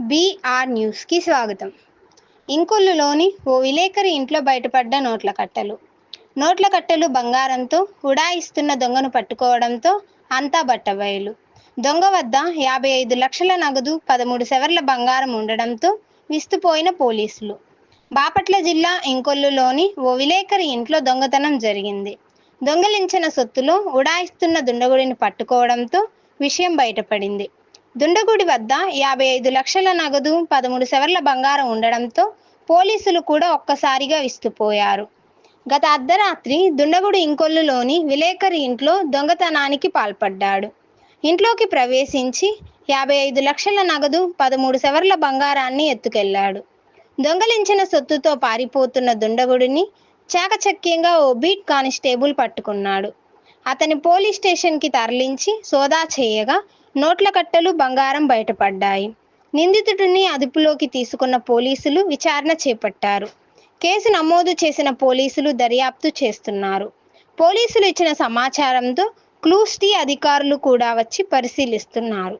BR న్యూస్కి స్వాగతం. ఇంకొల్లులోని ఓ విలేకరి ఇంట్లో బయటపడ్డ నోట్ల కట్టలు. నోట్ల కట్టలు బంగారంతో ఉడాయిస్తున్న దొంగను పట్టుకోవడంతో అంతా బట్టబయలు. దొంగ వద్ద 55 లక్షల నగదు, 13 సవర్ల బంగారం ఉండడంతో విస్తుపోయిన పోలీసులు. బాపట్ల జిల్లా ఇంకొల్లులోని ఓ విలేకరి ఇంట్లో దొంగతనం జరిగింది. దొంగలించిన సొత్తులో ఉడాయిస్తున్న దుండగుడిని పట్టుకోవడంతో విషయం బయటపడింది. దుండగుడి వద్ద 55 లక్షల నగదు, 13 సవర్ల బంగారం ఉండడంతో పోలీసులు కూడా ఒక్కసారిగా విస్తుపోయారు. గత అర్ధరాత్రి దుండగుడు ఇంకొల్లులోని విలేకరి ఇంట్లో దొంగతనానికి పాల్పడ్డాడు. ఇంట్లోకి ప్రవేశించి 55 లక్షల నగదు, 13 సవర్ల బంగారాన్ని ఎత్తుకెళ్లాడు. దొంగలించిన సొత్తుతో పారిపోతున్న దుండగుడిని చాకచక్యంగా ఓ బీట్ కానిస్టేబుల్ పట్టుకున్నాడు. అతని పోలీస్ స్టేషన్కి తరలించి సోదా చేయగా నోట్ల కట్టలు, బంగారం బయటపడ్డాయి. నిందితుడిని అదుపులోకి తీసుకున్న పోలీసులు విచారణ చేపట్టారు. కేసు నమోదు చేసిన పోలీసులు దర్యాప్తు చేస్తున్నారు. పోలీసులు ఇచ్చిన సమాచారంతో క్లూస్ టీ అధికారులు కూడా వచ్చి పరిశీలిస్తున్నారు.